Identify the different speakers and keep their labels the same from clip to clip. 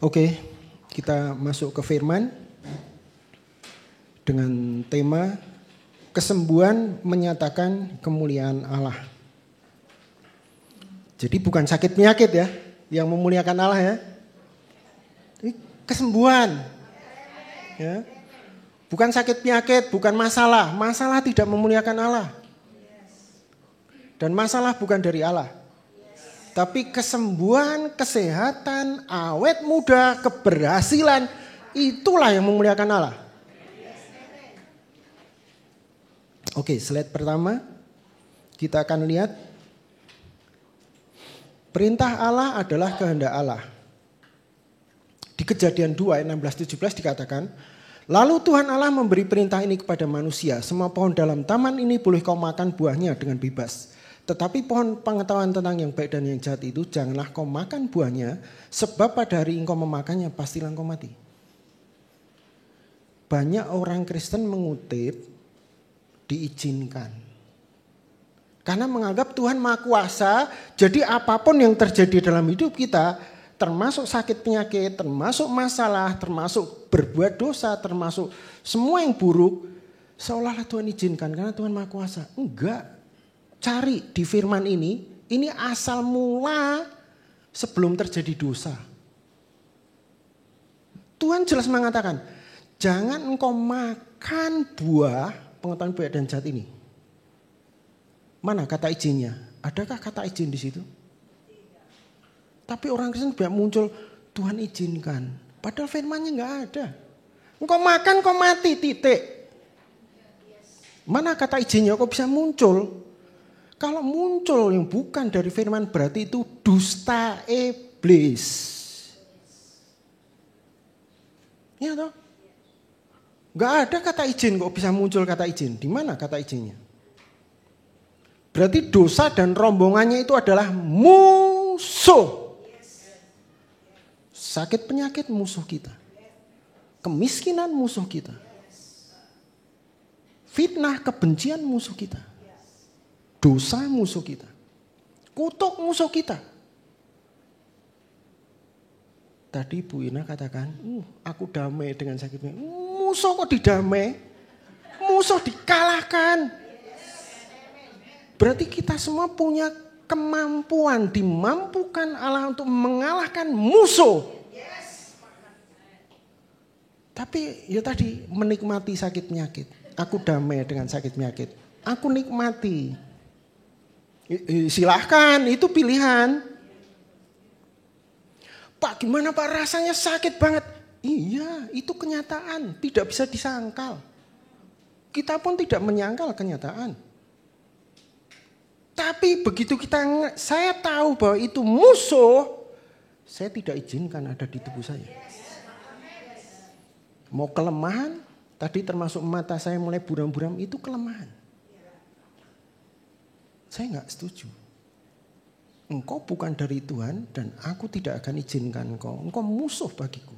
Speaker 1: Oke, kita masuk ke firman dengan tema kesembuhan menyatakan kemuliaan Allah. Jadi bukan sakit penyakit ya yang memuliakan Allah ya. Ini kesembuhan. Ya. Bukan sakit penyakit, bukan masalah. Masalah tidak memuliakan Allah. Dan masalah bukan dari Allah. Tapi kesembuhan, kesehatan, awet muda, keberhasilan, itulah yang memuliakan Allah. Oke, slide pertama. Kita akan lihat. Perintah Allah adalah kehendak Allah. Di Kejadian 2 ayat 16-17 dikatakan, lalu Tuhan Allah memberi perintah ini kepada manusia, semua pohon dalam taman ini boleh kau makan buahnya dengan bebas. Tetapi pohon pengetahuan tentang yang baik dan yang jahat itu janganlah kau makan buahnya, sebab pada hari engkau memakannya pastilah engkau mati. Banyak orang Kristen mengutip diizinkan. Karena menganggap Tuhan Maha Kuasa, jadi apapun yang terjadi dalam hidup kita, termasuk sakit penyakit, termasuk masalah, termasuk berbuat dosa, termasuk semua yang buruk, seolah-olah Tuhan izinkan karena Tuhan Maha Kuasa. Enggak. Cari di firman ini asal mula sebelum terjadi dosa. Tuhan jelas mengatakan, jangan engkau makan buah pengetahuan baik dan jahat ini. Mana kata izinnya? Adakah kata izin di situ? Tapi orang Kristen banyak muncul, Tuhan izinkan. Padahal firmannya enggak ada. Engkau makan, kau mati, titik. Mana kata izinnya kok bisa muncul? Kalau muncul yang bukan dari firman berarti itu dusta iblis. Ya toh? Gak ada kata izin kok bisa muncul kata izin. Di mana kata izinnya? Berarti dosa dan rombongannya itu adalah musuh. Sakit penyakit musuh kita. Kemiskinan musuh kita. Fitnah kebencian musuh kita. Dosa musuh kita. Kutuk musuh kita. Tadi Bu Ina katakan, aku damai dengan sakitnya. Musuh kok didamai? Musuh dikalahkan. Berarti kita semua punya kemampuan, dimampukan Allah untuk mengalahkan musuh. Tapi ya tadi menikmati sakit penyakit. Aku damai dengan sakit penyakit. Aku nikmati. Silahkan, itu pilihan. Pak, gimana Pak, rasanya sakit banget. Iya, itu kenyataan, tidak bisa disangkal. Kita pun tidak menyangkal kenyataan. Tapi begitu saya tahu bahwa itu musuh, saya tidak izinkan ada di tubuh saya. Mau kelemahan, tadi termasuk mata saya mulai buram-buram, itu kelemahan. Saya enggak setuju. Engkau bukan dari Tuhan dan aku tidak akan izinkan engkau. Engkau musuh bagiku.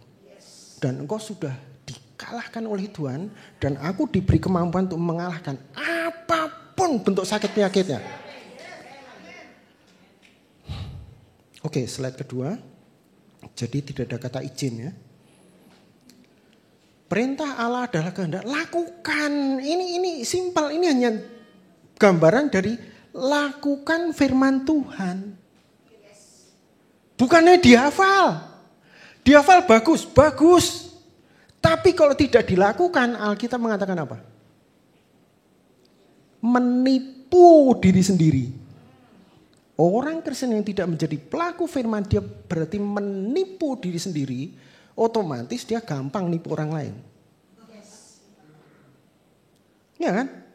Speaker 1: Dan engkau sudah dikalahkan oleh Tuhan dan aku diberi kemampuan untuk mengalahkan apapun bentuk sakit penyakitnya. Oke, slide kedua. Jadi tidak ada kata izin ya. Perintah Allah adalah kehendak. Lakukan. Ini simpel. Ini hanya gambaran dari lakukan firman Tuhan. Bukannya dihafal. Dihafal bagus. Tapi kalau tidak dilakukan, Alkitab mengatakan apa? Menipu diri sendiri. Orang Kristen yang tidak menjadi pelaku firman, dia berarti menipu diri sendiri. Otomatis dia gampang nipu orang lain. Ya kan?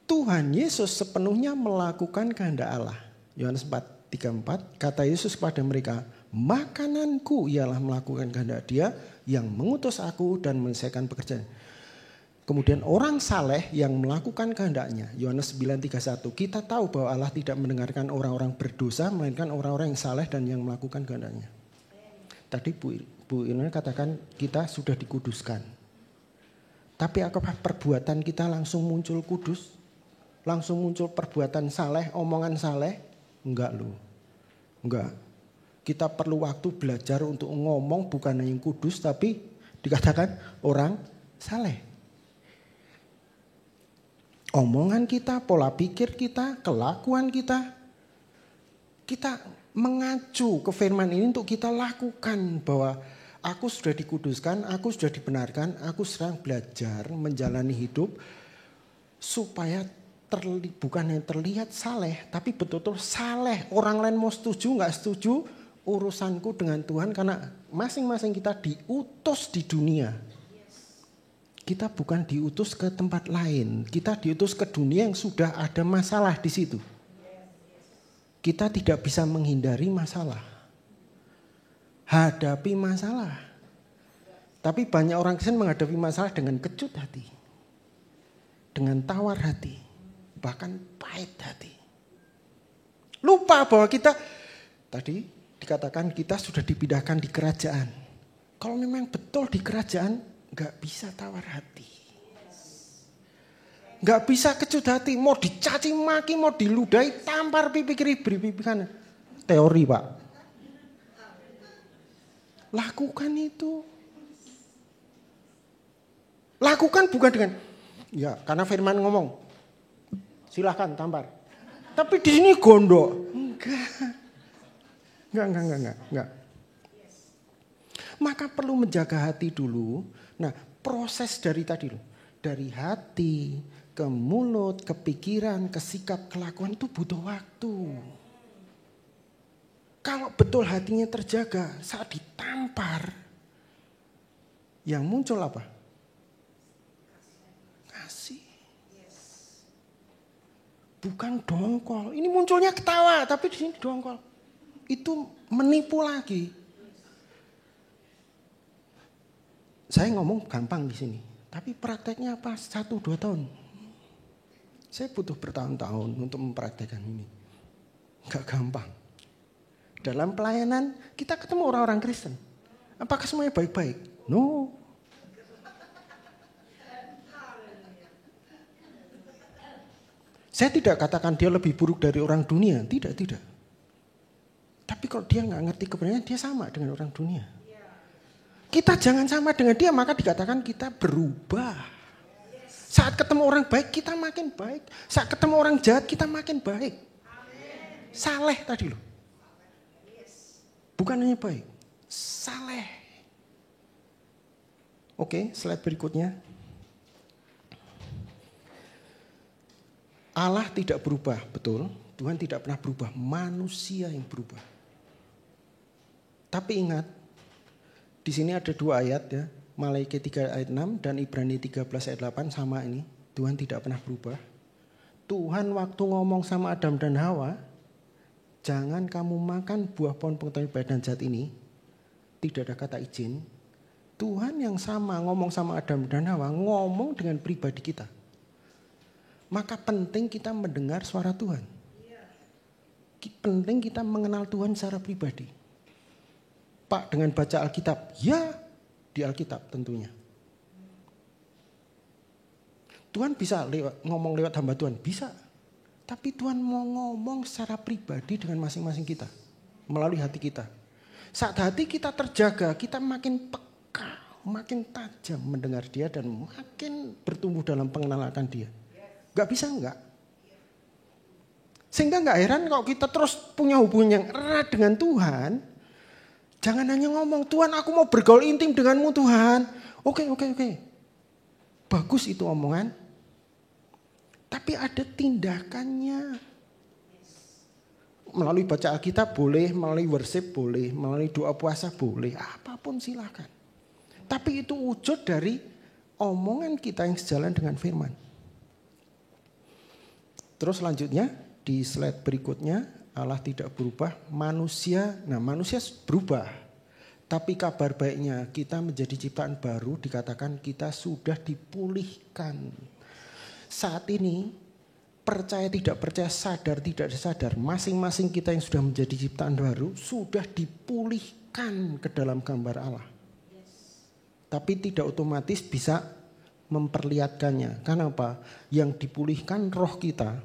Speaker 1: Tuhan Yesus sepenuhnya melakukan kehendak Allah. Yohanes 4:34 kata Yesus kepada mereka, makananku ialah melakukan kehendak Dia yang mengutus aku dan menyelesaikan pekerjaan. Kemudian orang saleh yang melakukan kehendaknya. Yohanes 9:31 kita tahu bahwa Allah tidak mendengarkan orang-orang berdosa, melainkan orang-orang yang saleh dan yang melakukan kehendaknya. Tadi Bu Ina katakan kita sudah dikuduskan. Tapi apakah perbuatan kita langsung muncul kudus? Langsung muncul perbuatan saleh, omongan saleh? Enggak loh. Enggak. Kita perlu waktu belajar untuk ngomong bukan hanya yang kudus tapi dikatakan orang saleh. Omongan kita, pola pikir kita, kelakuan kita mengacu ke firman ini untuk kita lakukan bahwa aku sudah dikuduskan, aku sudah dibenarkan, aku sedang belajar menjalani hidup supaya bukan yang terlihat saleh, tapi betul-betul saleh. Orang lain mau setuju nggak setuju, urusanku dengan Tuhan karena masing-masing kita diutus di dunia. Kita bukan diutus ke tempat lain, kita diutus ke dunia yang sudah ada masalah di situ. Kita tidak bisa menghindari masalah. Hadapi masalah. Tapi banyak orang Kristen menghadapi masalah dengan kecut hati. Dengan tawar hati. Bahkan pahit hati. Lupa bahwa kita, tadi dikatakan kita sudah dipindahkan di kerajaan. Kalau memang betul di kerajaan, gak bisa tawar hati. Gak bisa kecut hati, mau dicaci maki, mau diludahi, tampar pipi kiri, beri pipi kanan. Teori Pak. Lakukan itu. Lakukan bukan dengan, ya karena firman ngomong, silahkan tampar. Tapi di sini gondok. Enggak. Maka perlu menjaga hati dulu. Nah proses dari tadi loh. Dari hati ke mulut, ke pikiran, ke sikap, kelakuan itu butuh waktu. Kalau betul hatinya terjaga saat ditampar, yang muncul apa? Kasih. Bukan dongkol. Ini munculnya ketawa, tapi di sini dongkol. Itu menipu lagi. Saya ngomong gampang di sini, tapi prakteknya apa? 1-2 tahun. Saya butuh bertahun-tahun untuk mempraktekkan ini. Gak gampang. Dalam pelayanan kita ketemu orang-orang Kristen. Apakah semuanya baik-baik? No. Saya tidak katakan dia lebih buruk dari orang dunia. Tidak. Tapi kalau dia gak ngerti kebenaran, dia sama dengan orang dunia. Kita jangan sama dengan dia, maka dikatakan kita berubah. Saat ketemu orang baik, kita makin baik. Saat ketemu orang jahat, kita makin baik. Saleh tadi loh. Bukan hanya baik, saleh. Oke, slide berikutnya. Allah tidak berubah, betul. Tuhan tidak pernah berubah, manusia yang berubah. Tapi ingat, di sini ada 2 ayat ya. Malaiki 3 ayat 6 dan Ibrani 13 ayat 8 sama ini. Tuhan tidak pernah berubah. Tuhan waktu ngomong sama Adam dan Hawa, jangan kamu makan buah pohon pengetahuan baik dan jahat ini. Tidak ada kata izin. Tuhan yang sama ngomong sama Adam dan Hawa, ngomong dengan pribadi kita. Maka penting kita mendengar suara Tuhan. Penting kita mengenal Tuhan secara pribadi. Pak, dengan baca Alkitab, ya di Alkitab tentunya. Tuhan bisa ngomong lewat hamba Tuhan, bisa. Tapi Tuhan mau ngomong secara pribadi dengan masing-masing kita. Melalui hati kita. Saat hati kita terjaga, kita makin peka, makin tajam mendengar dia dan makin bertumbuh dalam pengenalan akan dia. Gak bisa enggak? Sehingga gak heran kalau kita terus punya hubungan yang erat dengan Tuhan. Jangan hanya ngomong, Tuhan aku mau bergaul intim denganmu Tuhan. Oke. Bagus itu omongan. Tapi ada tindakannya. Melalui baca Alkitab boleh, melalui worship boleh, melalui doa puasa boleh. Apapun silakan. Tapi itu wujud dari omongan kita yang sejalan dengan firman. Terus selanjutnya di slide berikutnya. Allah tidak berubah, manusia berubah. Tapi kabar baiknya kita menjadi ciptaan baru, dikatakan kita sudah dipulihkan. Saat ini percaya tidak percaya, sadar tidak sadar, masing-masing kita yang sudah menjadi ciptaan baru sudah dipulihkan ke dalam gambar Allah. Tapi tidak otomatis bisa memperlihatkannya. Karena apa? Yang dipulihkan roh kita,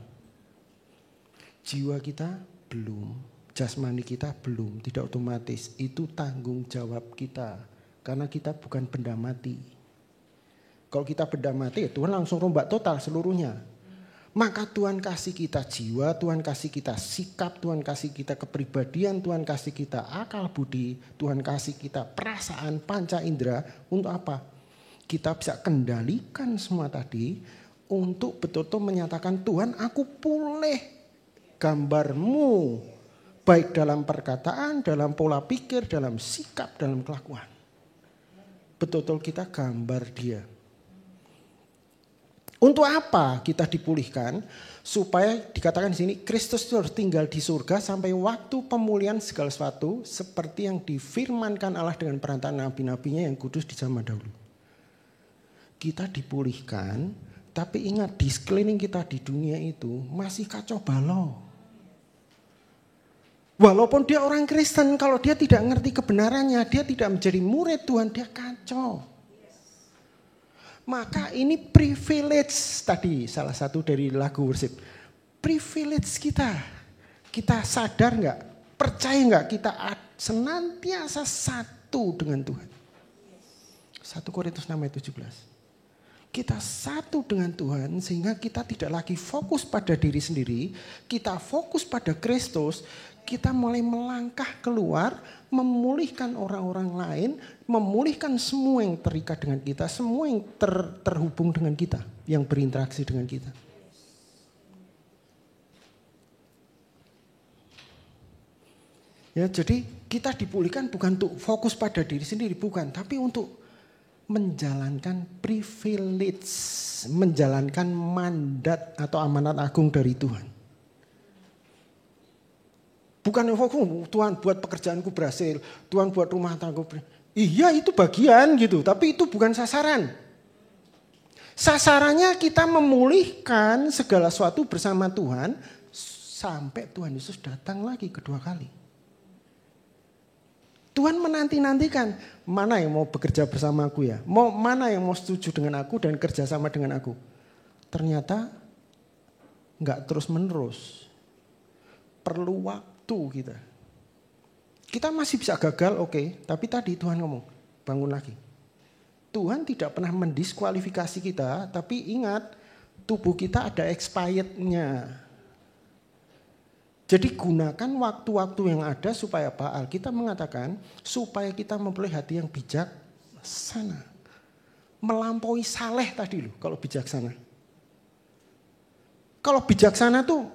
Speaker 1: jiwa kita belum. jasmani kita belum, tidak otomatis. Itu tanggung jawab kita. Karena kita bukan benda mati. Kalau kita benda mati, ya Tuhan langsung rombak total seluruhnya. Maka Tuhan kasih kita jiwa, Tuhan kasih kita sikap, Tuhan kasih kita kepribadian, Tuhan kasih kita akal budi, Tuhan kasih kita perasaan, panca indera. Untuk apa? Kita bisa kendalikan semua tadi untuk betul-betul menyatakan, Tuhan aku pulih gambarmu. Baik dalam perkataan, dalam pola pikir, dalam sikap, dalam kelakuan. Betul-betul kita gambar dia. Untuk apa kita dipulihkan? Supaya dikatakan di sini Kristus itu harus tinggal di surga sampai waktu pemulihan segala sesuatu seperti yang difirmankan Allah dengan perantaraan nabi-nabinya yang kudus di zaman dahulu. Kita dipulihkan, tapi ingat di sekeliling kita di dunia itu masih kacau balau. Walaupun dia orang Kristen, kalau dia tidak ngerti kebenarannya, dia tidak menjadi murid Tuhan, dia kacau. Maka ini privilege tadi, salah satu dari lagu worship. Privilege kita. Kita sadar nggak? Percaya nggak kita senantiasa satu dengan Tuhan? 1 Korintus 6 ayat 17. Kita satu dengan Tuhan sehingga kita tidak lagi fokus pada diri sendiri. Kita fokus pada Kristus. Kita mulai melangkah keluar, memulihkan orang-orang lain, memulihkan semua yang terikat dengan kita, semua yang terhubung dengan kita, yang berinteraksi dengan kita. Ya, jadi kita dipulihkan bukan untuk fokus pada diri sendiri, bukan, tapi untuk menjalankan privilege, menjalankan mandat atau amanat agung dari Tuhan. Bukan Tuhan buat pekerjaanku berhasil, Tuhan buat rumah tanggaku berhasil. Iya itu bagian gitu, tapi itu bukan sasaran. Sasarannya kita memulihkan segala sesuatu bersama Tuhan sampai Tuhan Yesus datang lagi kedua kali. Tuhan menanti-nantikan mana yang mau bekerja bersama aku ya, mana yang mau setuju dengan aku dan kerja sama dengan aku. Ternyata nggak terus-menerus, perlu waktu kita. Kita masih bisa gagal, oke, tapi tadi Tuhan ngomong, bangun lagi. Tuhan tidak pernah mendiskualifikasi kita, tapi ingat, tubuh kita ada expired-nya. Jadi gunakan waktu-waktu yang ada supaya apa? Alkitab mengatakan, supaya kita memperoleh hati yang bijaksana. Melampaui saleh tadi loh, kalau bijaksana. Kalau bijaksana tuh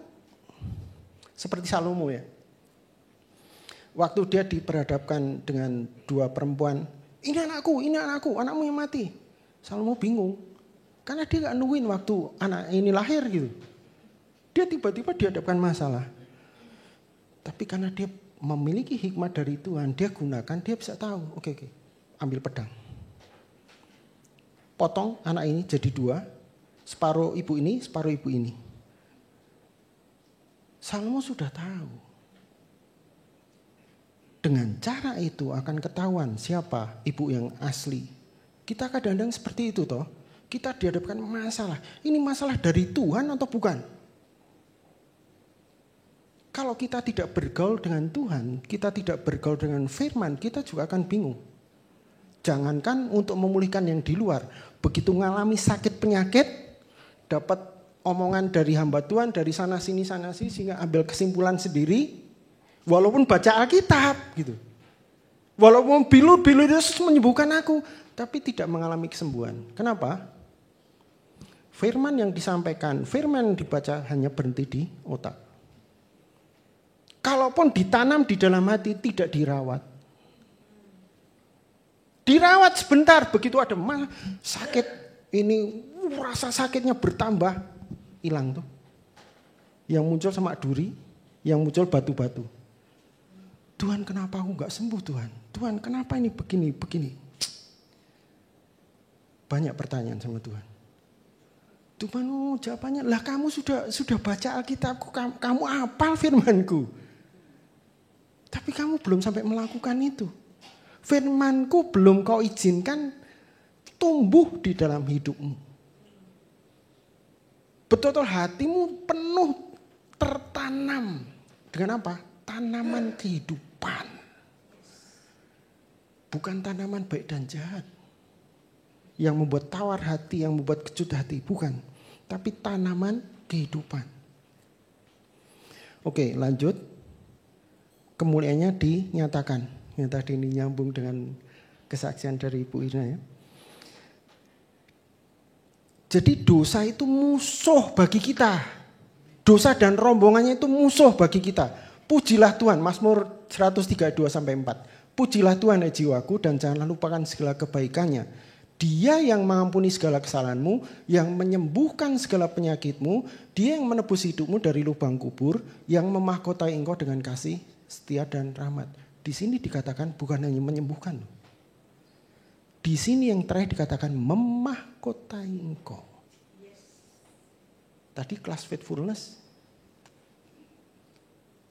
Speaker 1: seperti Salomo ya. Waktu dia diperhadapkan dengan dua perempuan, ini anakku, anakmu yang mati. Salomo bingung, karena dia gak nungguin waktu anak ini lahir gitu. Dia tiba-tiba dihadapkan masalah. Tapi karena dia memiliki hikmat dari Tuhan, dia gunakan, dia bisa tahu, oke, ambil pedang. Potong anak ini jadi dua, separuh ibu ini, separuh ibu ini. Salomo sudah tahu. Dengan cara itu akan ketahuan siapa ibu yang asli. Kita kadang-kadang seperti itu toh. Kita dihadapkan masalah. Ini masalah dari Tuhan atau bukan? Kalau kita tidak bergaul dengan Tuhan, kita tidak bergaul dengan firman, kita juga akan bingung. Jangankan untuk memulihkan yang di luar. Begitu mengalami sakit penyakit, dapat omongan dari hamba Tuhan, dari sana sini, sehingga ambil kesimpulan sendiri. Walaupun baca Alkitab gitu. Walaupun bilur Yesus menyembuhkan aku, tapi tidak mengalami kesembuhan. Kenapa? Firman yang disampaikan, firman yang dibaca hanya berhenti di otak. Kalaupun ditanam di dalam hati tidak dirawat. Dirawat sebentar, begitu ada sakit ini rasa sakitnya bertambah, hilang tuh. Yang muncul semak duri, yang muncul batu-batu. Tuhan kenapa aku gak sembuh Tuhan? Tuhan kenapa ini begini? Banyak pertanyaan sama Tuhan. Tuhan jawabannya, lah kamu sudah baca Alkitabku, kamu hafal firmanku. Tapi kamu belum sampai melakukan itu. Firmanku belum kau izinkan tumbuh di dalam hidupmu. Betul-betul hatimu penuh tertanam. Dengan apa? tanaman kehidupan. Bukan tanaman baik dan jahat. Yang membuat tawar hati, yang membuat kecut hati. Bukan. Tapi tanaman kehidupan. Oke, lanjut. Kemuliaannya dinyatakan. Yang tadi ini nyambung dengan kesaksian dari Ibu Ina ya. Jadi dosa itu musuh bagi kita. Dosa dan rombongannya itu musuh bagi kita. Pujilah Tuhan, Mazmur 132-4. Pujilah Tuhan jiwaku dan janganlah lupakan segala kebaikannya. Dia yang mengampuni segala kesalahanmu, yang menyembuhkan segala penyakitmu, dia yang menebus hidupmu dari lubang kubur, yang memahkotai engkau dengan kasih, setia dan rahmat. Di sini dikatakan bukan hanya menyembuhkan. Di sini yang terakhir dikatakan memahkotai engkau. Tadi kelas faithfulness.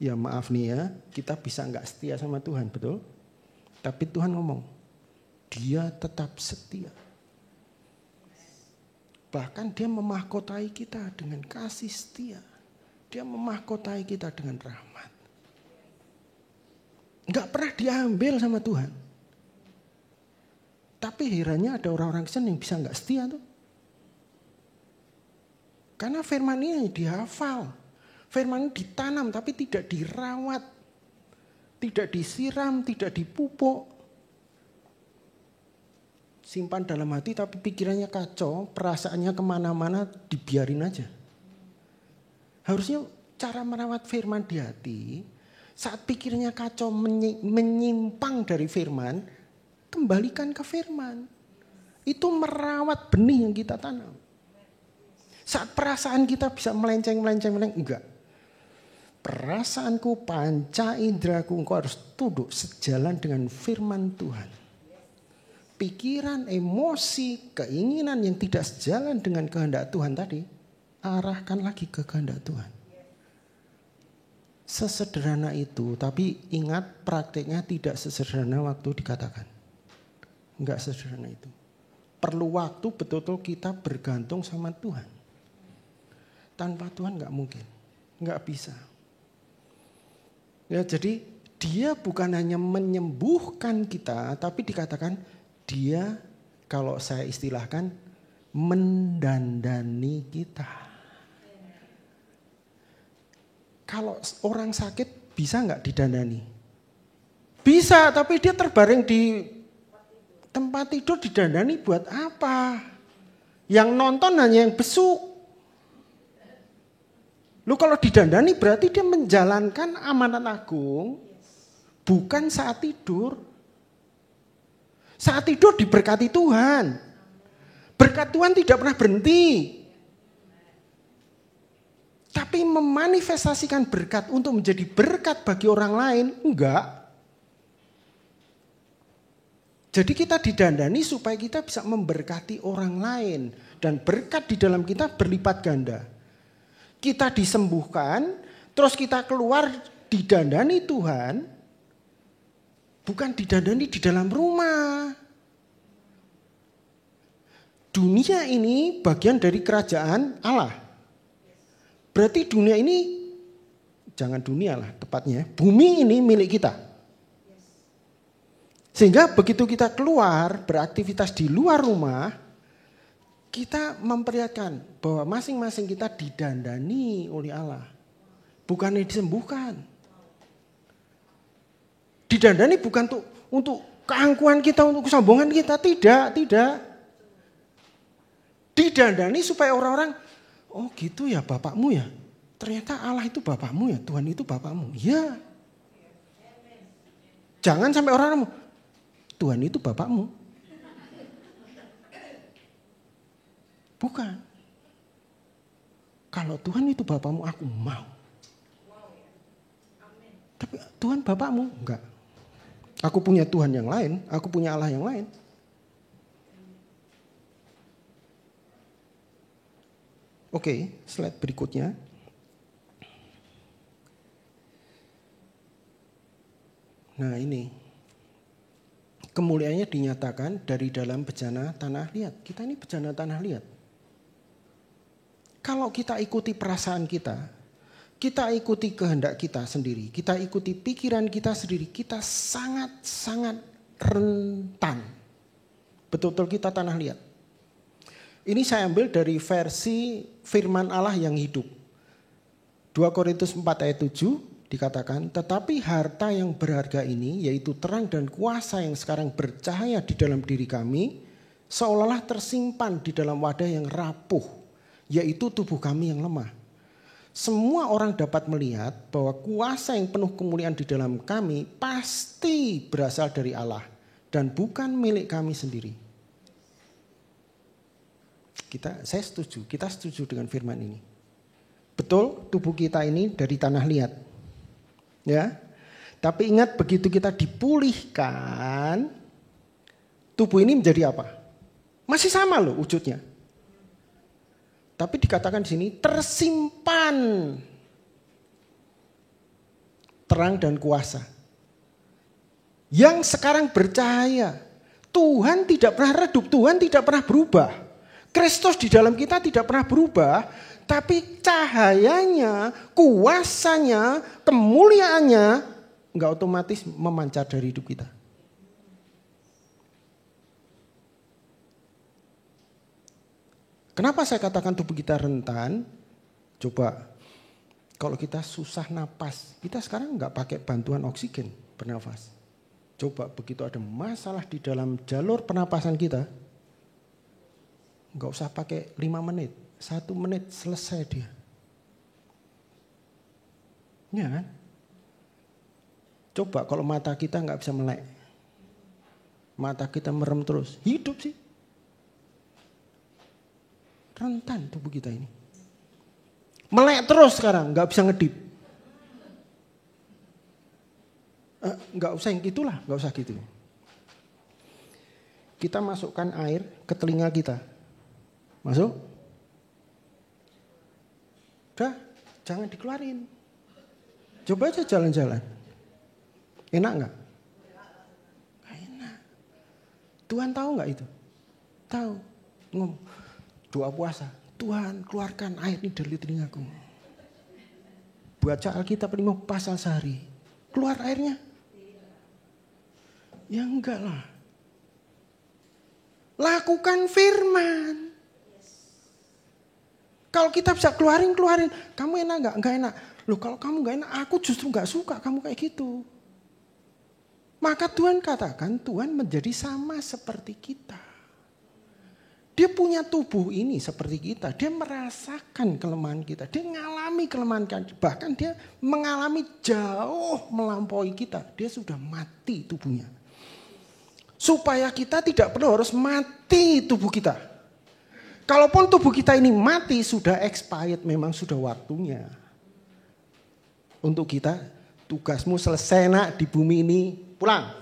Speaker 1: Ya maaf nih ya, kita bisa nggak setia sama Tuhan, betul? Tapi Tuhan ngomong, dia tetap setia. Bahkan dia memahkotai kita dengan kasih setia. Dia memahkotai kita dengan rahmat. Enggak pernah diambil sama Tuhan. Tapi herannya ada orang-orang Kristen yang bisa enggak setia tuh. Karena firman ini dihafal. Firman ini ditanam tapi tidak dirawat. Tidak disiram, tidak dipupuk. Simpan dalam hati tapi pikirannya kacau, perasaannya kemana-mana, dibiarin aja. Harusnya cara merawat firman di hati, saat pikirnya kacau menyimpang dari firman, kembalikan ke firman. Itu merawat benih yang kita tanam. Saat perasaan kita bisa melenceng, enggak. Perasaanku, panca indraku, engkau harus tunduk sejalan dengan firman Tuhan. Pikiran, emosi, keinginan yang tidak sejalan dengan kehendak Tuhan tadi, arahkan lagi ke kehendak Tuhan. Sesederhana itu, tapi ingat praktiknya tidak sesederhana waktu dikatakan. Enggak sesederhana itu. Perlu waktu betul-betul kita bergantung sama Tuhan. Tanpa Tuhan enggak mungkin, enggak bisa. Ya, jadi dia bukan hanya menyembuhkan kita, tapi dikatakan dia, kalau saya istilahkan, mendandani kita. Kalau orang sakit bisa nggak didandani? Bisa, tapi dia terbaring di tempat tidur didandani buat apa? Yang nonton hanya yang besuk. Lu kalau didandani berarti dia menjalankan amanat agung, bukan saat tidur. Saat tidur diberkati Tuhan. Berkat Tuhan tidak pernah berhenti. Tapi memanifestasikan berkat untuk menjadi berkat bagi orang lain, enggak. Jadi kita didandani supaya kita bisa memberkati orang lain. Dan berkat di dalam kita berlipat ganda. Kita disembuhkan, terus kita keluar didandani Tuhan, bukan didandani di dalam rumah. Dunia ini bagian dari kerajaan Allah. Berarti dunia ini, jangan dunia lah tepatnya, bumi ini milik kita. Sehingga begitu kita keluar beraktivitas di luar rumah, kita memperlihatkan bahwa masing-masing kita didandani oleh Allah. Bukannya disembuhkan. Didandani bukan untuk keangkuhan kita, untuk kesombongan kita. Tidak. Didandani supaya orang-orang, oh gitu ya bapakmu ya. Ternyata Allah itu bapakmu ya, Tuhan itu bapakmu. Ya. Jangan sampai orang-orang, Tuhan itu bapakmu. Bukan. Kalau Tuhan itu bapakmu, aku mau. Tapi Tuhan bapakmu, enggak. Aku punya Tuhan yang lain, aku punya Allah yang lain. Oke, slide berikutnya. Nah ini. Kemuliaannya dinyatakan dari dalam bejana tanah liat. Kita ini bejana tanah liat. Kalau kita ikuti perasaan kita kita ikuti kehendak kita sendiri, kita ikuti pikiran kita sendiri, kita sangat-sangat rentan. Betul-betul kita tanah liat. Ini saya ambil dari versi firman Allah yang hidup. 2 Korintus 4 ayat 7 dikatakan, tetapi harta yang berharga ini, yaitu terang dan kuasa yang sekarang bercahaya di dalam diri kami, seolah-olah tersimpan di dalam wadah yang rapuh, yaitu tubuh kami yang lemah. Semua orang dapat melihat bahwa kuasa yang penuh kemuliaan di dalam kami pasti berasal dari Allah dan bukan milik kami sendiri. Saya setuju, kita setuju dengan firman ini. Betul, tubuh kita ini dari tanah liat. Ya. Tapi ingat, begitu kita dipulihkan, tubuh ini menjadi apa? Masih sama loh wujudnya. Tapi dikatakan di sini tersimpan terang dan kuasa yang sekarang bercahaya. Tuhan tidak pernah redup, Tuhan tidak pernah berubah. Kristus di dalam kita tidak pernah berubah, tapi cahayanya, kuasanya, kemuliaannya enggak otomatis memancar dari hidup kita. Kenapa saya katakan tubuh kita rentan? Coba, kalau kita susah napas, kita sekarang nggak pakai bantuan oksigen bernafas. Coba begitu ada masalah di dalam jalur pernapasan kita, nggak usah pakai 5 menit, 1 menit selesai dia. Ya kan? Coba kalau mata kita nggak bisa melek, mata kita merem terus, hidup sih. Rentan tubuh kita ini. Melek terus sekarang, nggak bisa ngedip. Nggak usah yang gitulah, nggak usah gitu. Kita masukkan air ke telinga kita. Masuk? Udah, jangan dikeluarin. Coba aja jalan-jalan. Enak nggak? Nggak enak. Tuhan tahu nggak itu? Tahu. Ngomong. Doa puasa, Tuhan keluarkan air ini dari telingaku. Baca Alkitab 5 pasal sehari, keluar airnya? Ya enggak lah. Lakukan firman. Kalau kita bisa keluarin. Kamu enak enggak? Enggak enak. Loh kalau kamu enggak enak, aku justru enggak suka kamu kayak gitu. Maka Tuhan katakan, Tuhan menjadi sama seperti kita. Dia punya tubuh ini seperti kita. Dia merasakan kelemahan kita. Dia mengalami kelemahan kita. Bahkan dia mengalami jauh melampaui kita. Dia sudah mati tubuhnya. Supaya kita tidak perlu harus mati tubuh kita. Kalaupun tubuh kita ini mati, sudah expired. Memang sudah waktunya. Untuk kita, tugasmu selesai nak di bumi ini, pulang.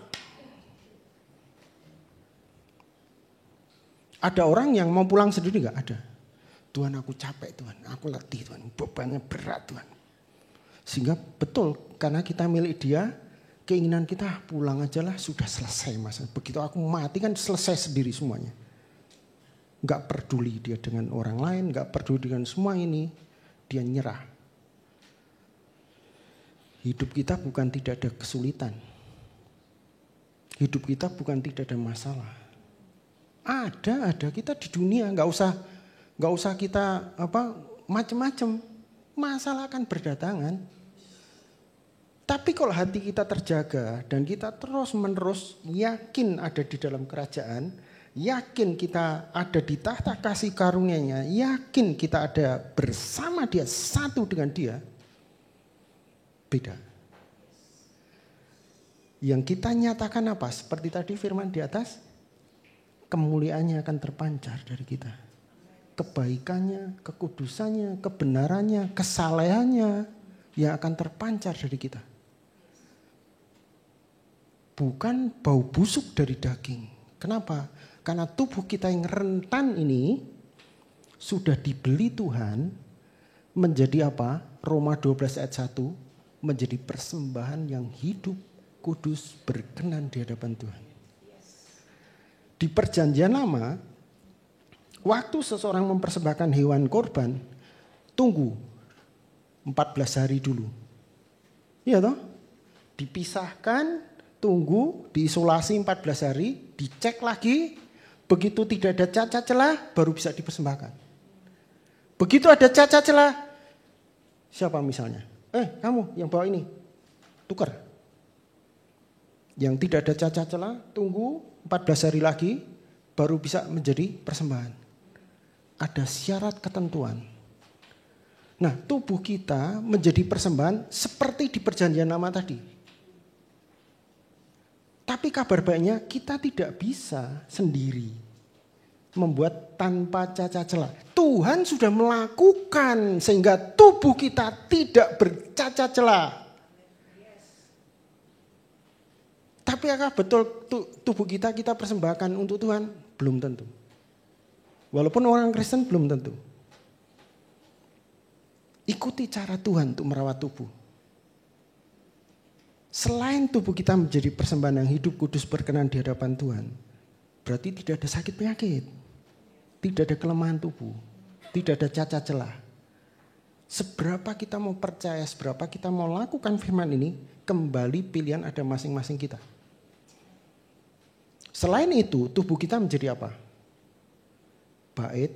Speaker 1: Ada orang yang mau pulang sendiri gak? Ada. Tuhan aku capek Tuhan, aku letih Tuhan, bebannya berat Tuhan. Sehingga betul, karena kita milik dia, keinginan kita pulang aja lah, sudah selesai mas. Begitu aku mati kan selesai sendiri semuanya. Gak peduli dia dengan orang lain, gak peduli dengan semua ini, dia nyerah. Hidup kita bukan tidak ada kesulitan. Hidup kita bukan tidak ada masalah. Ada kita di dunia, nggak usah kita macam-macam, masalah akan berdatangan. Tapi kalau hati kita terjaga dan kita terus-menerus yakin ada di dalam kerajaan, yakin kita ada di tahta kasih karunia-Nya, yakin kita ada bersama Dia, satu dengan Dia, beda. Yang kita nyatakan apa? Seperti tadi firman di atas. Kemuliaannya akan terpancar dari kita. Kebaikannya, kekudusannya, kebenarannya, kesalehannya yang akan terpancar dari kita. Bukan bau busuk dari daging. Kenapa? Karena tubuh kita yang rentan ini sudah dibeli Tuhan menjadi apa? Roma 12 ayat 1, menjadi persembahan yang hidup, kudus, berkenan di hadapan Tuhan. Di perjanjian lama, waktu seseorang mempersembahkan hewan korban, tunggu. 14 hari dulu. Iya toh? Dipisahkan, tunggu, diisolasi 14 hari, dicek lagi, begitu tidak ada cacat celah baru bisa dipersembahkan. Begitu ada cacat celah, siapa misalnya? Kamu yang bawa ini, tukar. Yang tidak ada cacat celah, tunggu 14 hari lagi, baru bisa menjadi persembahan. Ada syarat ketentuan. Nah, tubuh kita menjadi persembahan seperti di perjanjian lama tadi. Tapi kabar baiknya kita tidak bisa sendiri membuat tanpa cacat celah. Tuhan sudah melakukan sehingga tubuh kita tidak bercacat celah. Tapi apakah betul tubuh kita persembahkan untuk Tuhan? Belum tentu. Walaupun orang Kristen belum tentu. Ikuti cara Tuhan untuk merawat tubuh. Selain tubuh kita menjadi persembahan yang hidup, kudus, berkenan di hadapan Tuhan, berarti tidak ada sakit penyakit, tidak ada kelemahan tubuh, tidak ada cacat celah. Seberapa kita mau percaya, seberapa kita mau lakukan firman ini, kembali pilihan ada masing-masing kita. Selain itu, tubuh kita menjadi apa? Bait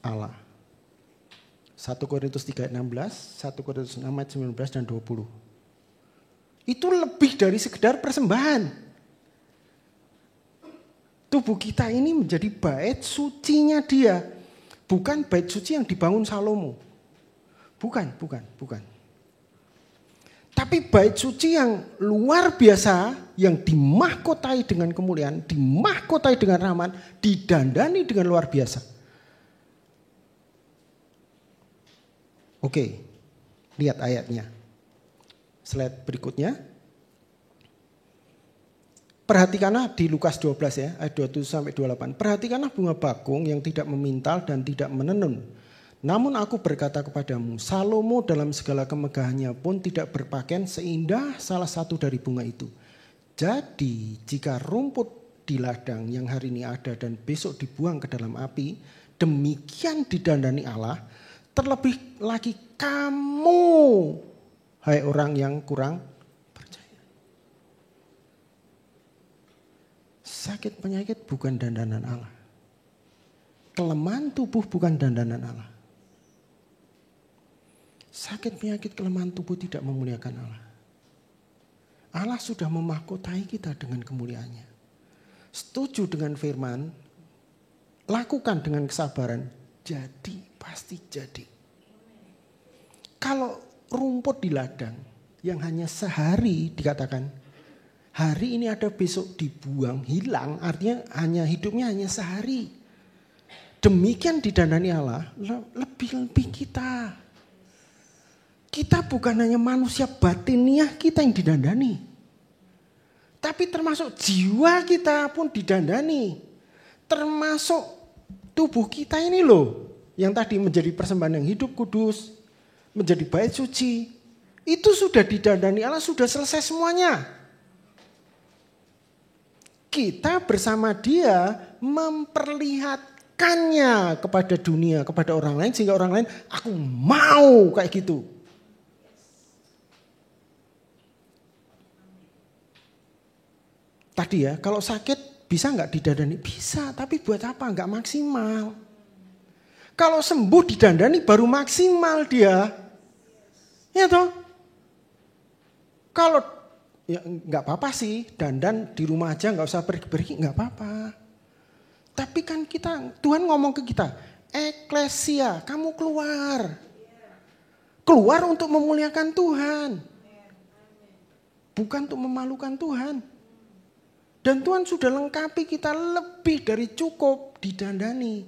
Speaker 1: Allah. 1 Korintus 3 ayat 16, 1 Korintus 6 ayat 19 dan 20. Itu lebih dari sekedar persembahan. Tubuh kita ini menjadi bait sucinya Dia. Bukan bait suci yang dibangun Salomo. Bukan. Tapi bait suci yang luar biasa, yang dimahkotai dengan kemuliaan, dimahkotai dengan rahmat, didandani dengan luar biasa. Oke, lihat ayatnya. Slide berikutnya. Perhatikanlah di Lukas 12 ya, ayat 27-28. Perhatikanlah bunga bakung yang tidak memintal dan tidak menenun. Namun aku berkata kepadamu, Salomo dalam segala kemegahannya pun tidak berpakaian seindah salah satu dari bunga itu. Jadi jika rumput di ladang yang hari ini ada dan besok dibuang ke dalam api, demikian didandani Allah, terlebih lagi kamu, hai orang yang kurang percaya. Sakit penyakit bukan dandanan Allah. Kelemahan tubuh bukan dandanan Allah. Sakit penyakit kelemahan tubuh tidak memuliakan Allah. Allah sudah memahkotai kita dengan kemuliaannya. Setuju dengan firman, lakukan dengan kesabaran, jadi, pasti jadi. Kalau rumput di ladang yang hanya sehari dikatakan, hari ini ada besok dibuang, hilang, artinya hidupnya hanya sehari. Demikian didandani Allah, lebih-lebih kita. Kita bukan hanya manusia batiniah kita yang didandani. Tapi termasuk jiwa kita pun didandani. Termasuk tubuh kita ini loh. Yang tadi menjadi persembahan yang hidup kudus. Menjadi bait suci. Itu sudah didandani Allah, sudah selesai semuanya. Kita bersama Dia memperlihatkannya kepada dunia, kepada orang lain. Sehingga orang lain, aku mau kayak gitu. Tadi ya, kalau sakit bisa nggak didandani? Bisa, tapi buat apa? Nggak maksimal. Kalau sembuh didandani baru maksimal dia. Ya toh? Kalau ya nggak apa-apa sih, dandan di rumah aja nggak usah pergi-pergi, nggak apa-apa. Tapi kan Tuhan ngomong ke kita, eklesia, kamu keluar. Keluar untuk memuliakan Tuhan. Bukan untuk memalukan Tuhan. Dan Tuhan sudah lengkapi kita lebih dari cukup didandani.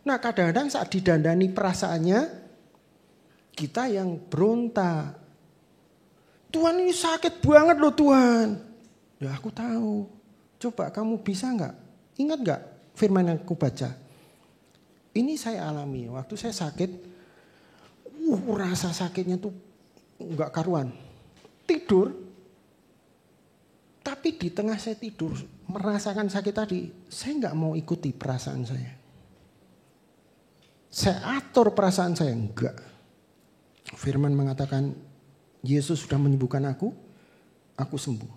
Speaker 1: Nah kadang-kadang saat didandani perasaannya, kita yang berontak. Tuhan ini sakit banget loh Tuhan. Ya aku tahu. Coba kamu bisa gak? Ingat gak firman yang aku baca? Ini saya alami waktu saya sakit. Rasa sakitnya tuh gak karuan. Tidur. Tapi di tengah saya tidur, merasakan sakit tadi, saya nggak mau ikuti perasaan saya. Saya atur perasaan saya, enggak. Firman mengatakan, Yesus sudah menyembuhkan aku sembuh.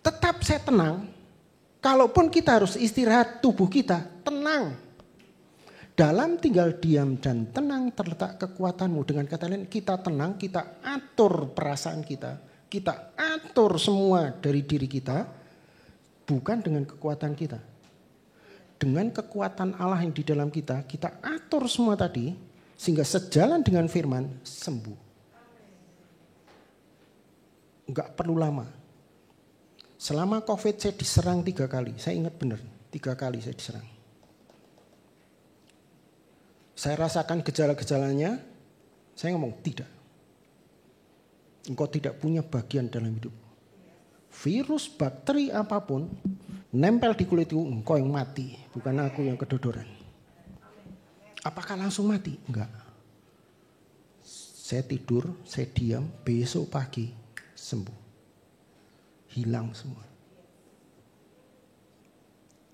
Speaker 1: Tetap saya tenang, kalaupun kita harus istirahat, tubuh kita tenang. Dalam tinggal diam dan tenang terletak kekuatanmu. Dengan kata lain, kita tenang, kita atur perasaan kita. Kita atur semua dari diri kita, bukan dengan kekuatan kita. Dengan kekuatan Allah yang di dalam kita, kita atur semua tadi, sehingga sejalan dengan firman, sembuh. Enggak perlu lama. Selama COVID saya diserang 3 kali. Saya ingat benar, 3 kali saya diserang. Saya rasakan gejala-gejalanya, saya ngomong tidak. Engkau tidak punya bagian dalam hidup. Virus, bakteri apapun, nempel di kulitku, engkau yang mati. Bukan aku yang kedodoran. Apakah langsung mati? Enggak. Saya tidur, saya diam, besok pagi sembuh. Hilang semua.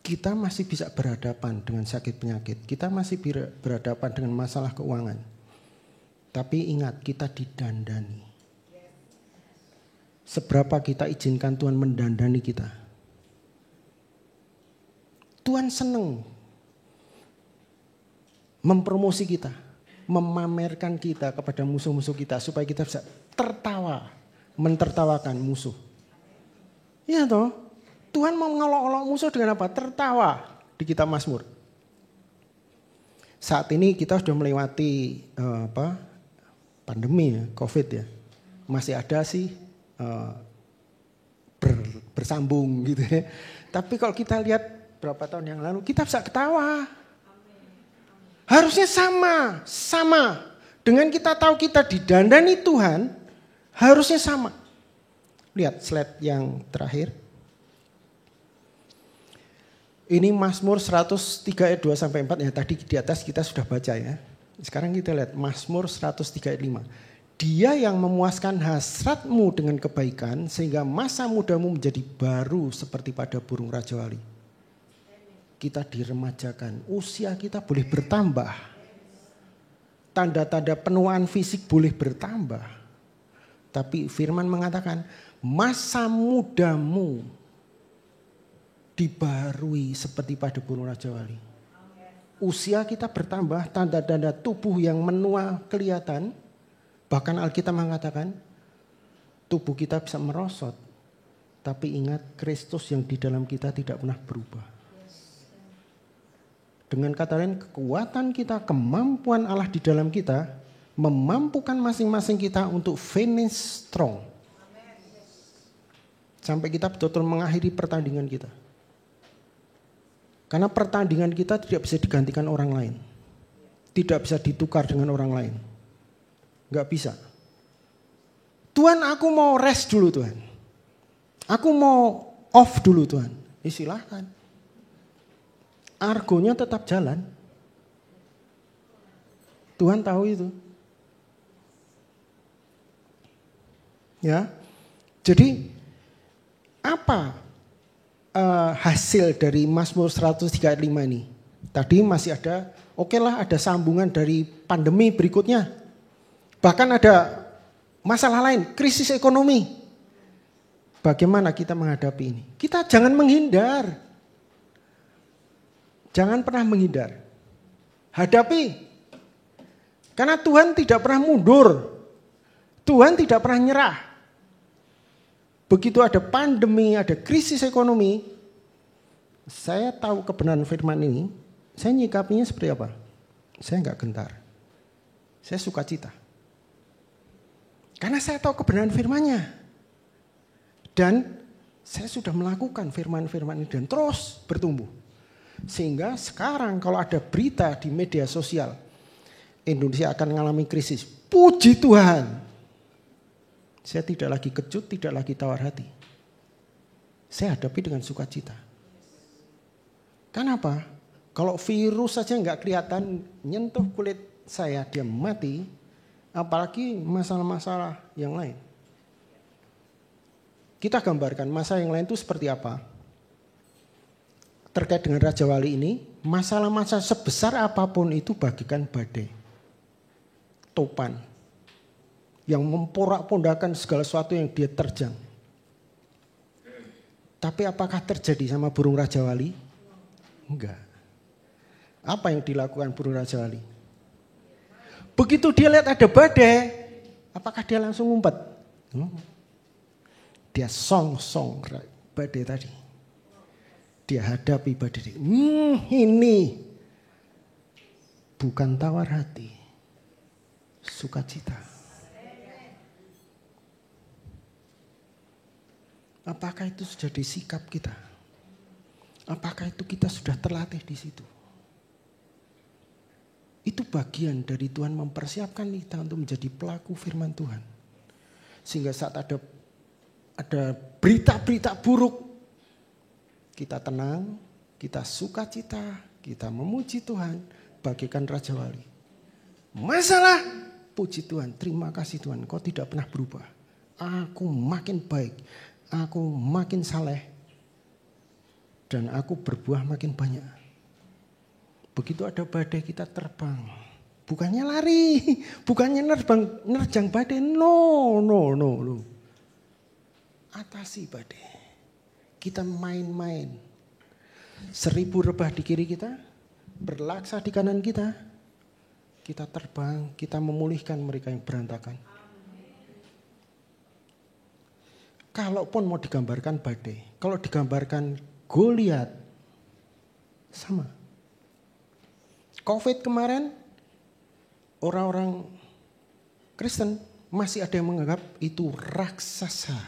Speaker 1: Kita masih bisa berhadapan dengan sakit penyakit. Kita masih berhadapan dengan masalah keuangan. Tapi ingat, kita didandani. Seberapa kita izinkan Tuhan mendandani kita. Tuhan senang mempromosi kita, memamerkan kita kepada musuh-musuh kita supaya kita bisa tertawa, mentertawakan musuh. Iya toh, Tuhan mau mengolok-olok musuh dengan apa? Tertawa di kitab Mazmur. Saat ini kita sudah melewati pandemi ya, COVID ya. Masih ada sih bersambung gitu ya. Tapi kalau kita lihat berapa tahun yang lalu, kita bisa ketawa. Harusnya sama. Dengan kita tahu kita didandani Tuhan, harusnya sama. Lihat slide yang terakhir. Ini Mazmur 103 ayat 2 sampai 4 ya, tadi di atas kita sudah baca ya. Sekarang kita lihat Mazmur 103 ayat 5. Dia yang memuaskan hasratmu dengan kebaikan sehingga masa mudamu menjadi baru seperti pada burung rajawali. Kita diremajakan, usia kita boleh bertambah. Tanda-tanda penuaan fisik boleh bertambah. Tapi firman mengatakan, masa mudamu dibarui seperti pada burung rajawali. Usia kita bertambah, tanda-tanda tubuh yang menua kelihatan. Bahkan Alkitab mengatakan, tubuh kita bisa merosot. Tapi ingat, Kristus yang di dalam kita tidak pernah berubah. Dengan kata lain, kekuatan kita, kemampuan Allah di dalam kita, memampukan masing-masing kita untuk finish strong. Sampai kita betul-betul mengakhiri pertandingan kita. Karena pertandingan kita tidak bisa digantikan orang lain. Tidak bisa ditukar dengan orang lain. Enggak bisa. Tuhan, aku mau rest dulu Tuhan. Aku mau off dulu Tuhan. Ya silahkan. Argonya tetap jalan. Tuhan tahu itu. Ya. Jadi apa hasil dari Mazmur 103 ayat 5 ini? Tadi masih ada, okelah ada sambungan dari pandemi berikutnya. Bahkan ada masalah lain, krisis ekonomi. Bagaimana kita menghadapi ini? Kita jangan menghindar. Jangan pernah menghindar. Hadapi. Karena Tuhan tidak pernah mundur. Tuhan tidak pernah nyerah. Begitu ada pandemi, ada krisis ekonomi, saya tahu kebenaran firman ini, saya nyikapinya seperti apa? Saya enggak gentar. Saya sukacita. Karena saya tahu kebenaran firman-Nya. Dan saya sudah melakukan firman-firman ini dan terus bertumbuh. Sehingga sekarang kalau ada berita di media sosial, Indonesia akan mengalami krisis. Puji Tuhan. Saya tidak lagi kecut, tidak lagi tawar hati. Saya hadapi dengan sukacita. Kenapa? Kalau virus saja nggak kelihatan nyentuh kulit saya, dia mati. Apalagi masalah-masalah yang lain. Kita gambarkan masalah yang lain itu seperti apa. Terkait dengan Raja Wali ini, masalah-masalah sebesar apapun itu bagikan badai. Topan. yang memporak-pondakan segala sesuatu yang dia terjang. Tapi apakah terjadi sama burung Raja Wali? Enggak. Apa yang dilakukan burung Raja Wali? Begitu dia lihat ada badai, apakah dia langsung ngumpet? Dia song-song badai tadi. Dia hadapi badai. Ini bukan tawar hati, sukacita. Apakah itu sudah di sikap kita? Apakah itu kita sudah terlatih di situ? Itu bagian dari Tuhan mempersiapkan kita untuk menjadi pelaku firman Tuhan. Sehingga saat ada berita-berita buruk, kita tenang, kita sukacita, kita memuji Tuhan, bagaikan Raja Wali. Masalah, puji Tuhan, terima kasih Tuhan, Kau tidak pernah berubah. Aku makin baik, aku makin saleh, dan aku berbuah makin banyak. Begitu ada badai kita terbang. Bukannya lari, bukannya nerjang badai. No. Atasi badai. Kita main-main. 1000 rebah di kiri kita, berlaksa di kanan kita. Kita terbang, kita memulihkan mereka yang berantakan. Kalaupun mau digambarkan badai, kalau digambarkan Goliat, sama. Covid kemarin, orang-orang Kristen masih ada yang menganggap itu raksasa,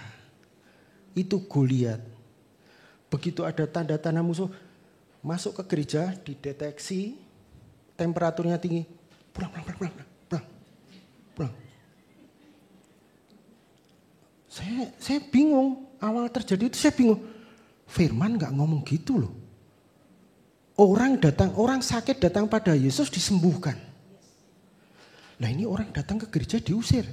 Speaker 1: itu Goliat. Begitu ada tanda-tanda musuh, masuk ke gereja, dideteksi, temperaturnya tinggi, pulang. Saya bingung, awal terjadi itu saya bingung. Firman gak ngomong gitu loh. Orang sakit datang pada Yesus disembuhkan. Nah ini orang datang ke gereja diusir.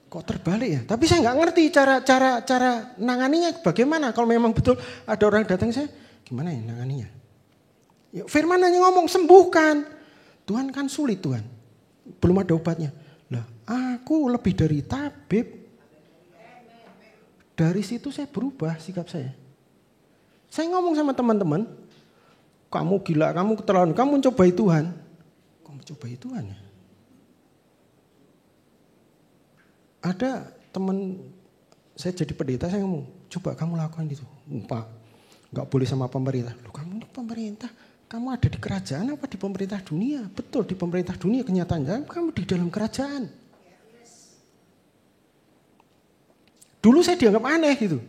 Speaker 1: Kok terbalik ya? Tapi saya nggak ngerti cara nanganinya bagaimana. Kalau memang betul ada orang datang saya, gimana ya nanganinya? Ya, firman hanya ngomong sembuhkan. Tuhan kan sulit Tuhan. Belum ada obatnya. Lah aku lebih dari tabib. Dari situ saya berubah sikap saya. Saya ngomong sama teman-teman, kamu gila, kamu keterlaluan, kamu mencobai Tuhan. Kamu mencobai Tuhan ya? Ada teman, saya jadi pendeta, saya ngomong, coba kamu lakukan itu. Pak, gak boleh sama pemerintah. Loh kamu ini pemerintah, kamu ada di kerajaan apa di pemerintah dunia? Betul, di pemerintah dunia kenyataannya, kamu di dalam kerajaan. Dulu saya dianggap aneh gitu.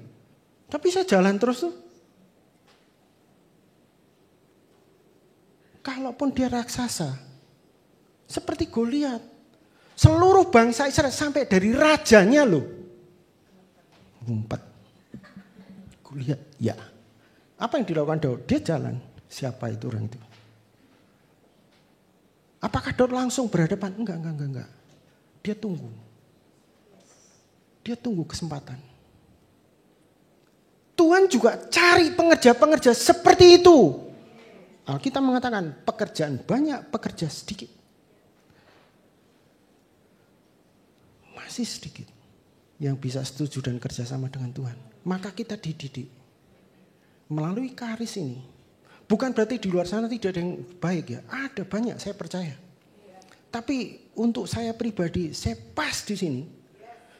Speaker 1: Tapi saya jalan terus tuh. Kalaupun dia raksasa, seperti Goliat, seluruh bangsa Israel sampai dari rajanya loh, ngumpet. Goliat, ya. Apa yang dilakukan Daud? Dia jalan. Siapa itu orang itu? Apakah Daud langsung berhadapan? Enggak. Dia tunggu. Dia tunggu kesempatan. Tuhan juga cari pengerja-pengerja seperti itu. Alkitab mengatakan pekerjaan banyak, pekerja sedikit. Masih sedikit yang bisa setuju dan kerjasama dengan Tuhan. Maka kita dididik melalui karis ini. Bukan berarti di luar sana tidak ada yang baik ya. Ada banyak, saya percaya. Tapi untuk saya pribadi, saya pas di sini.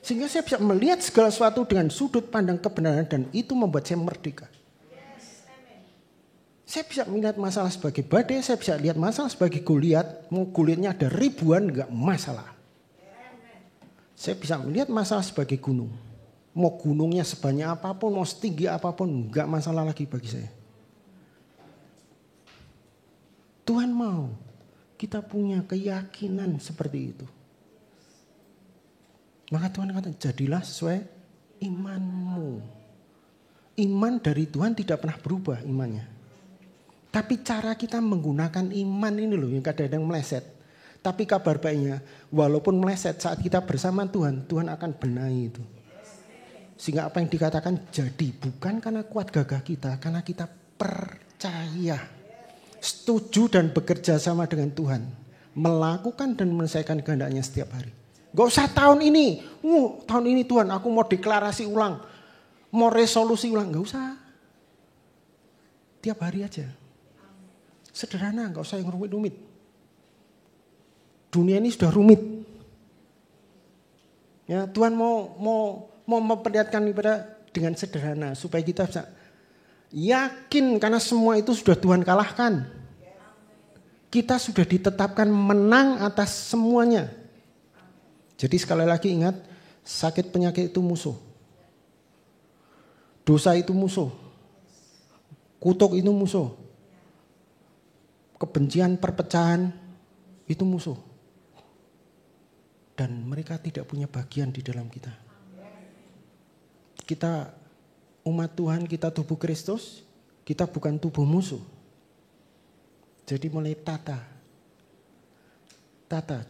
Speaker 1: Sehingga saya bisa melihat segala sesuatu dengan sudut pandang kebenaran dan itu membuat saya merdeka. Saya bisa melihat masalah sebagai badai, saya bisa lihat masalah sebagai Goliat. Mau Goliatnya ada ribuan, enggak masalah. Saya bisa melihat masalah sebagai gunung. Mau gunungnya sebanyak apapun, mau setinggi apapun, enggak masalah lagi bagi saya. Tuhan mau kita punya keyakinan seperti itu. Maka Tuhan kata, jadilah sesuai imanmu. Iman dari Tuhan tidak pernah berubah imannya. Tapi cara kita menggunakan iman ini loh yang kadang-kadang meleset. Tapi kabar baiknya, walaupun meleset saat kita bersama Tuhan, Tuhan akan benahi itu. Sehingga apa yang dikatakan jadi bukan karena kuat gagah kita, karena kita percaya. Setuju dan bekerja sama dengan Tuhan. Melakukan dan menyelesaikan kehendaknya setiap hari. Gak usah tahun ini. Tahun ini Tuhan aku mau deklarasi ulang. Mau resolusi ulang. Gak usah. Tiap hari aja. Sederhana, gak usah yang rumit-rumit. Dunia ini sudah rumit. Ya, Tuhan mau memperlihatkan ibadah dengan sederhana. Supaya kita bisa yakin karena semua itu sudah Tuhan kalahkan. Kita sudah ditetapkan menang atas semuanya. Jadi sekali lagi ingat, sakit penyakit itu musuh. Dosa itu musuh. Kutuk itu musuh. Kebencian, perpecahan itu musuh. Dan mereka tidak punya bagian di dalam kita. Kita umat Tuhan, kita tubuh Kristus, kita bukan tubuh musuh. Jadi mulai tata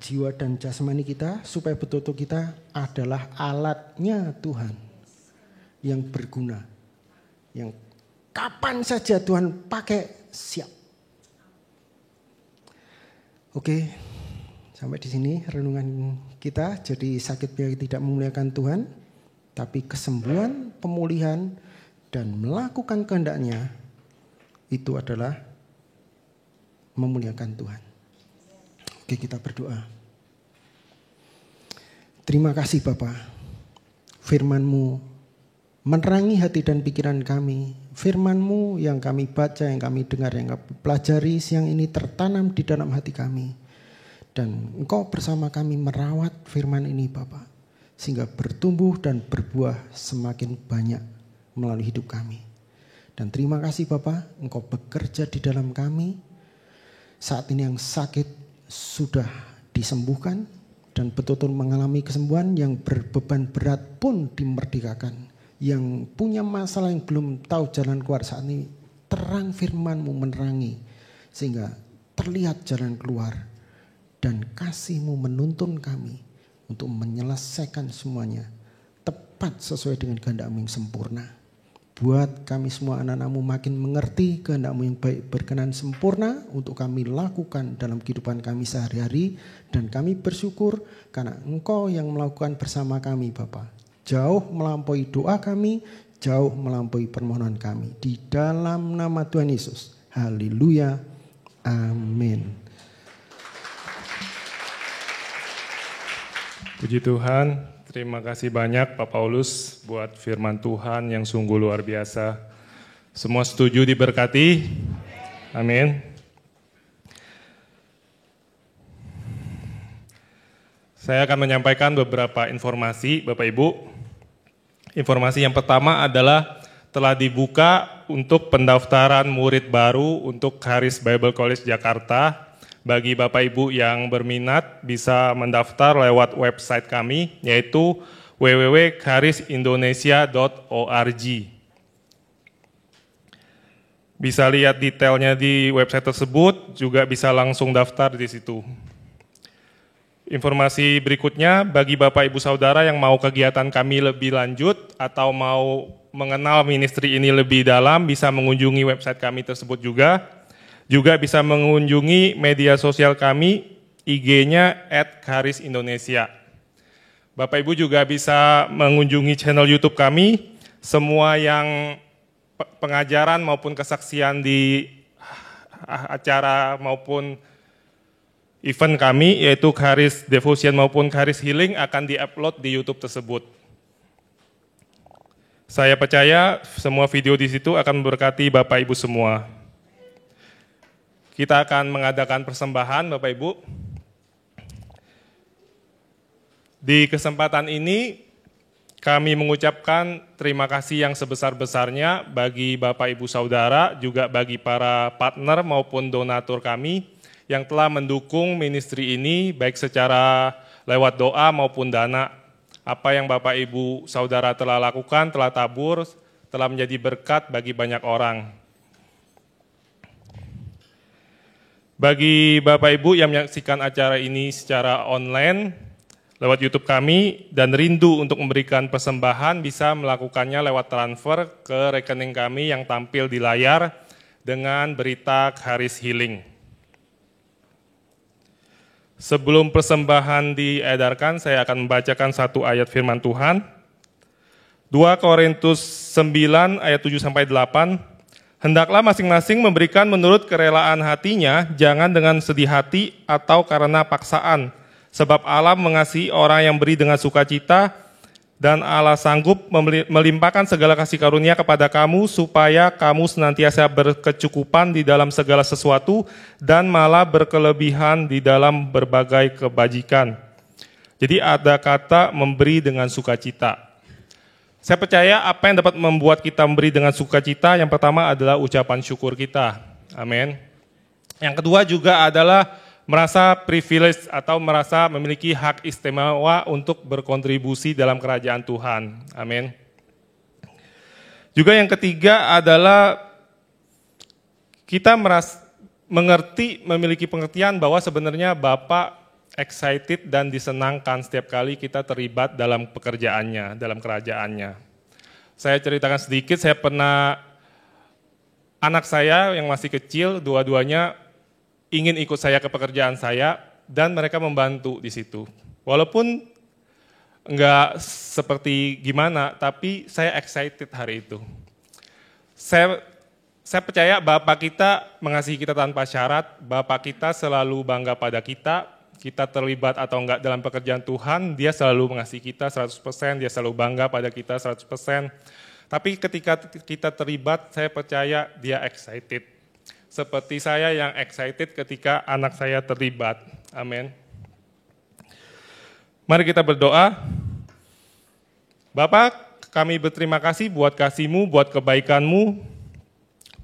Speaker 1: jiwa dan jasmani kita supaya betul-betul kita adalah alatnya Tuhan yang berguna. Yang kapan saja Tuhan pakai siap. Oke, sampai di sini renungan kita. Jadi sakit penyakit tidak memuliakan Tuhan. Tapi kesembuhan, pemulihan, dan melakukan kehendaknya itu adalah memuliakan Tuhan. Oke, kita berdoa. Terima kasih Bapa. Firman-Mu menerangi hati dan pikiran kami. Firman-Mu yang kami baca, yang kami dengar, yang kami pelajari siang ini tertanam di dalam hati kami. Dan Engkau bersama kami merawat firman ini Bapa. Sehingga bertumbuh dan berbuah semakin banyak melalui hidup kami. Dan terima kasih Bapak, Engkau bekerja di dalam kami. Saat ini yang sakit sudah disembuhkan dan betul-betul mengalami kesembuhan. Yang berbeban berat pun dimerdekakan. Yang punya masalah yang belum tahu jalan keluar saat ini, terang firman-Mu menerangi. Sehingga terlihat jalan keluar. Dan kasih-Mu menuntun kami untuk menyelesaikan semuanya tepat sesuai dengan kehendak-Mu yang sempurna. Buat kami semua anak-anak-Mu makin mengerti kehendak-Mu yang baik, berkenan, sempurna untuk kami lakukan dalam kehidupan kami sehari-hari. Dan kami bersyukur karena Engkau yang melakukan bersama kami Bapa. Jauh melampaui doa kami, jauh melampaui permohonan kami. Di dalam nama Tuhan Yesus. Haleluya. Amin.
Speaker 2: Puji Tuhan, terima kasih banyak Pak Paulus buat firman Tuhan yang sungguh luar biasa. Semua setuju diberkati? Amin. Saya akan menyampaikan beberapa informasi Bapak Ibu. Informasi yang pertama adalah telah dibuka untuk pendaftaran murid baru untuk Charis Bible College Jakarta. Bagi Bapak Ibu yang berminat bisa mendaftar lewat website kami yaitu www.charisindonesia.org. Bisa lihat detailnya di website tersebut, juga bisa langsung daftar di situ. Informasi berikutnya bagi Bapak Ibu Saudara yang mau kegiatan kami lebih lanjut atau mau mengenal ministry ini lebih dalam bisa mengunjungi website kami tersebut juga. Juga bisa mengunjungi media sosial kami, IG-nya @charisindonesia. Bapak Ibu juga bisa mengunjungi channel YouTube kami. Semua yang pengajaran maupun kesaksian di acara maupun event kami, yaitu Charis Devotion maupun Charis Healing akan di-upload di YouTube tersebut. Saya percaya semua video di situ akan memberkati Bapak Ibu semua. Kita akan mengadakan persembahan Bapak Ibu. Di kesempatan ini kami mengucapkan terima kasih yang sebesar-besarnya bagi Bapak Ibu Saudara, juga bagi para partner maupun donatur kami yang telah mendukung ministry ini baik secara lewat doa maupun dana. Apa yang Bapak Ibu Saudara telah lakukan, telah tabur, telah menjadi berkat bagi banyak orang. Bagi Bapak Ibu yang menyaksikan acara ini secara online lewat YouTube kami dan rindu untuk memberikan persembahan bisa melakukannya lewat transfer ke rekening kami yang tampil di layar dengan berita Charis Healing. Sebelum persembahan diedarkan, saya akan membacakan satu ayat firman Tuhan. 2 Korintus 9 ayat 7-8. Hendaklah masing-masing memberikan menurut kerelaan hatinya, jangan dengan sedih hati atau karena paksaan. Sebab Allah mengasihi orang yang beri dengan sukacita, dan Allah sanggup melimpahkan segala kasih karunia kepada kamu, supaya kamu senantiasa berkecukupan di dalam segala sesuatu, dan malah berkelebihan di dalam berbagai kebajikan. Jadi ada kata memberi dengan sukacita. Saya percaya apa yang dapat membuat kita memberi dengan sukacita, yang pertama adalah ucapan syukur kita. Amin. Yang kedua juga adalah merasa privilege atau merasa memiliki hak istimewa untuk berkontribusi dalam kerajaan Tuhan. Amin. Juga yang ketiga adalah kita memiliki pengertian bahwa sebenarnya Bapak excited dan disenangkan setiap kali kita terlibat dalam pekerjaannya, dalam kerajaannya. Saya ceritakan sedikit, anak saya yang masih kecil, dua-duanya ingin ikut saya ke pekerjaan saya, dan mereka membantu di situ. Walaupun enggak seperti gimana, tapi saya excited hari itu. Saya percaya Bapak kita mengasihi kita tanpa syarat, Bapak kita selalu bangga pada kita terlibat atau enggak dalam pekerjaan Tuhan, dia selalu mengasihi kita 100%, dia selalu bangga pada kita 100%. Tapi ketika kita terlibat, saya percaya dia excited. Seperti saya yang excited ketika anak saya terlibat. Amin. Mari kita berdoa. Bapa, kami berterima kasih buat kasih-Mu, buat kebaikan-Mu,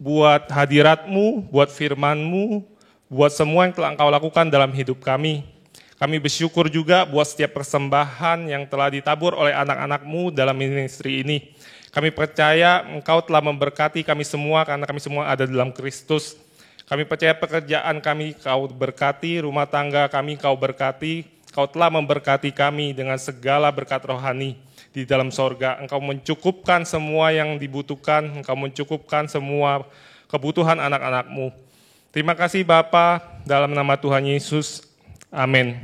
Speaker 2: buat hadirat-Mu, buat firman-Mu, buat semua yang telah Engkau lakukan dalam hidup kami. Kami bersyukur juga buat setiap persembahan yang telah ditabur oleh anak-anak-Mu dalam ministry ini. Kami percaya Engkau telah memberkati kami semua karena kami semua ada dalam Kristus. Kami percaya pekerjaan kami Kau berkati, rumah tangga kami Kau berkati. Kau telah memberkati kami dengan segala berkat rohani di dalam sorga. Engkau mencukupkan semua yang dibutuhkan, Engkau mencukupkan semua kebutuhan anak-anak-Mu. Terima kasih Bapa, dalam nama Tuhan Yesus. Amin.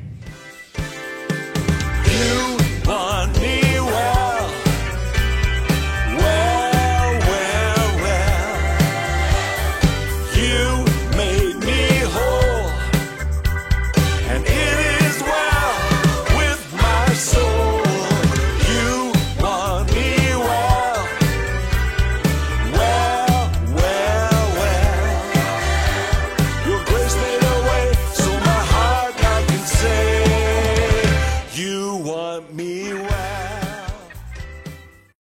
Speaker 3: Me